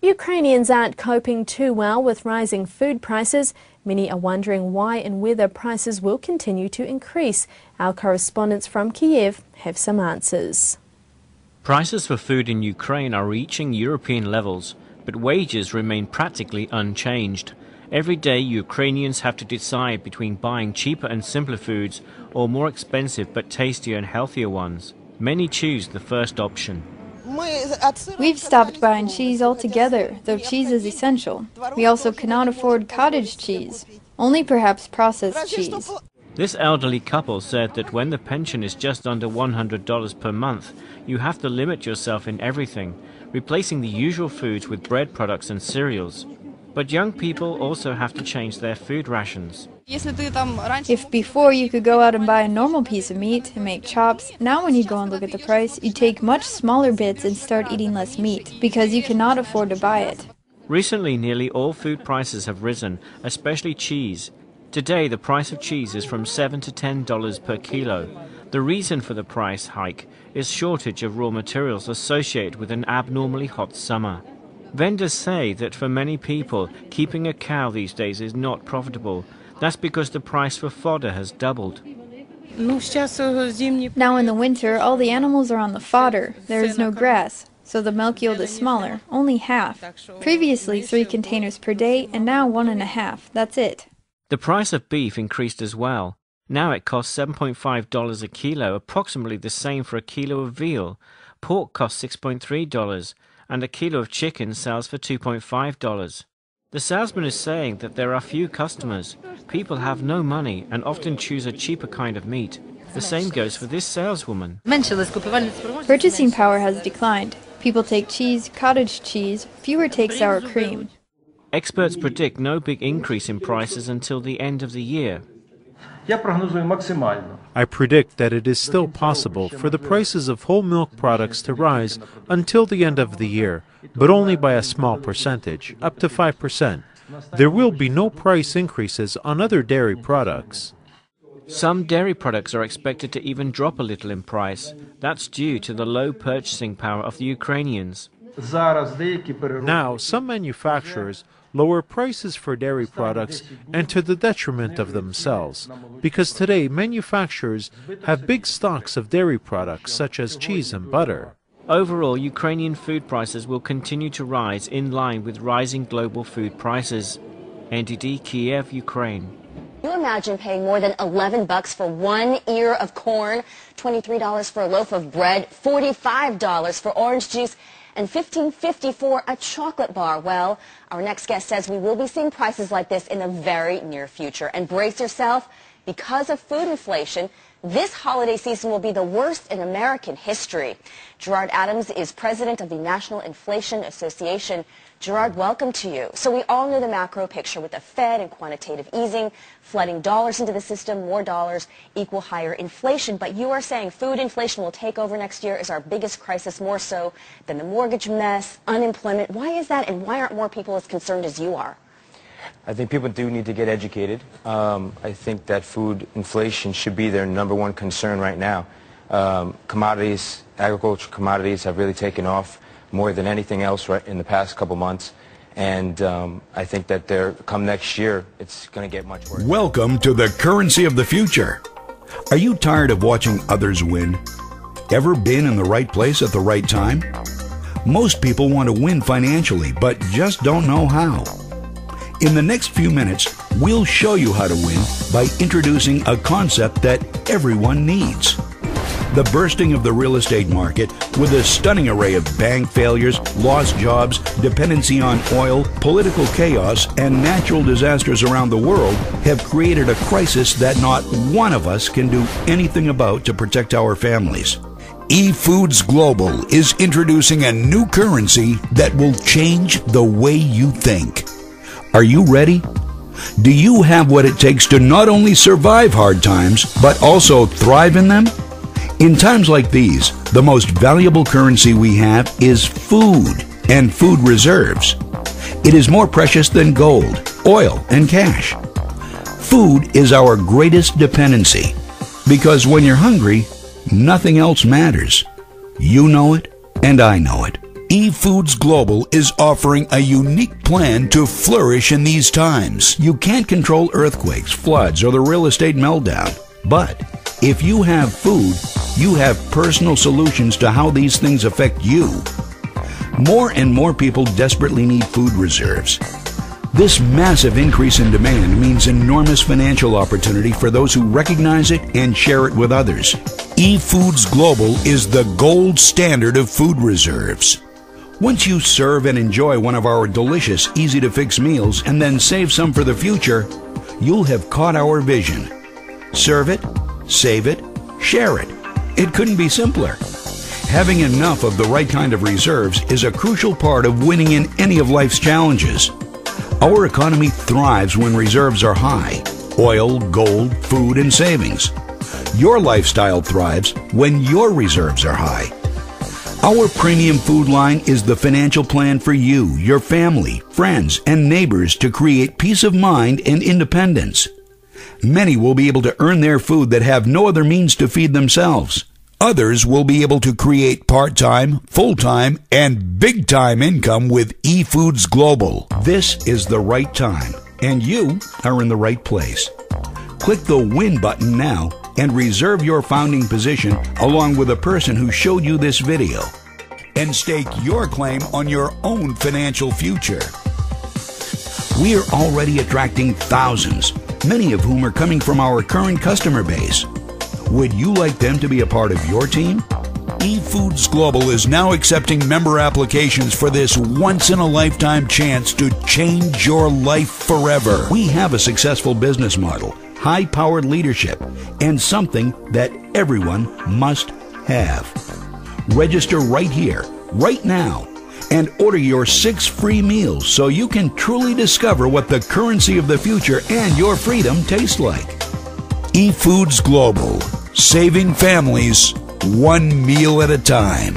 Ukrainians aren't coping too well with rising food prices. Many are wondering why and whether prices will continue to increase. Our correspondents from Kiev have some answers. Prices for food in Ukraine are reaching European levels, but wages remain practically unchanged. Every day Ukrainians have to decide between buying cheaper and simpler foods or more expensive but tastier and healthier ones. Many choose the first option. We've stopped buying cheese altogether, though cheese is essential. We also cannot afford cottage cheese, only perhaps processed cheese. This elderly couple said that when the pension is just under $100 per month, you have to limit yourself in everything, replacing the usual foods with bread products and cereals. But young people also have to change their food rations. If before you could go out and buy a normal piece of meat and make chops, now when you go and look at the price, you take much smaller bits and start eating less meat, because you cannot afford to buy it. Recently, nearly all food prices have risen, especially cheese. Today, the price of cheese is from $7 to $10 per kilo. The reason for the price hike is shortage of raw materials associated with an abnormally hot summer. Vendors say that for many people, keeping a cow these days is not profitable. That's because the price for fodder has doubled. Now in the winter, all the animals are on the fodder. There is no grass, so the milk yield is smaller, only half. Previously 3 containers per day, and now 1.5. That's it. The price of beef increased as well. Now it costs $7.5 a kilo, approximately the same for a kilo of veal. Pork costs $6.3, and a kilo of chicken sells for $2.5. The salesman is saying that there are few customers. People have no money and often choose a cheaper kind of meat. The same goes for this saleswoman. Purchasing power has declined. People take cheese, cottage cheese, fewer take sour cream. Experts predict no big increase in prices until the end of the year. I predict that it is still possible for the prices of whole milk products to rise until the end of the year, but only by a small percentage, up to 5%. There will be no price increases on other dairy products. Some dairy products are expected to even drop a little in price. That's due to the low purchasing power of the Ukrainians. Now, some manufacturers lower prices for dairy products and to the detriment of themselves, because today manufacturers have big stocks of dairy products such as cheese and butter. Overall, Ukrainian food prices will continue to rise in line with rising global food prices. NTD Kiev, Ukraine. Can you imagine paying more than $11 for 1 ear of corn, $23 for a loaf of bread, $45 for orange juice, and $15.50 for a chocolate bar? Well, our next guest says we will be seeing prices like this in the very near future. And brace yourself, because of food inflation, this holiday season will be the worst in American history. Gerard Adams is president of the National Inflation Association. Gerard, welcome to you. So we all know the macro picture with the Fed and quantitative easing, flooding dollars into the system, more dollars equal higher inflation. But you are saying food inflation will take over next year is our biggest crisis, more so than the mortgage mess, unemployment. Why is that, and why aren't more people as concerned as you are? I think people do need to get educated. I think that food inflation should be their #1 concern right now. Commodities, agricultural commodities have really taken off more than anything else right in the past couple months. And I think that come next year, it's going to get much worse. Welcome to the currency of the future. Are you tired of watching others win? Ever been in the right place at the right time? Most people want to win financially, but just don't know how. In the next few minutes, we'll show you how to win by introducing a concept that everyone needs. The bursting of the real estate market with a stunning array of bank failures, lost jobs, dependency on oil, political chaos, and natural disasters around the world have created a crisis that not one of us can do anything about to protect our families. Efoods Global is introducing a new currency that will change the way you think. Are you ready? Do you have what it takes to not only survive hard times, but also thrive in them? In times like these, the most valuable currency we have is food and food reserves. It is more precious than gold, oil, and cash. Food is our greatest dependency, because when you're hungry, nothing else matters. You know it, and I know it. Efoods Global is offering a unique plan to flourish in these times. You can't control earthquakes, floods, or the real estate meltdown. But if you have food, you have personal solutions to how these things affect you. More and more people desperately need food reserves. This massive increase in demand means enormous financial opportunity for those who recognize it and share it with others. Efoods Global is the gold standard of food reserves. Once you serve and enjoy one of our delicious, easy-to-fix meals and then save some for the future, you'll have caught our vision. Serve it, save it, share it. It couldn't be simpler. Having enough of the right kind of reserves is a crucial part of winning in any of life's challenges. Our economy thrives when reserves are high: oil, gold, food, and savings. Your lifestyle thrives when your reserves are high. Our premium food line is the financial plan for you, your family, friends, and neighbors to create peace of mind and independence. Many will be able to earn their food that have no other means to feed themselves. Others will be able to create part-time, full-time, and big-time income with Efoods Global. This is the right time, and you are in the right place. Click the Win button now and reserve your founding position along with a person who showed you this video, and stake your claim on your own financial future. We are already attracting thousands, many of whom are coming from our current customer base. Would you like them to be a part of your team? Efoods Global is now accepting member applications for this once-in-a-lifetime chance to change your life forever. We have a successful business model, high-powered leadership, and something that everyone must have. Register right here, right now, and order your 6 free meals so you can truly discover what the currency of the future and your freedom taste like. Efoods Global, saving families one meal at a time.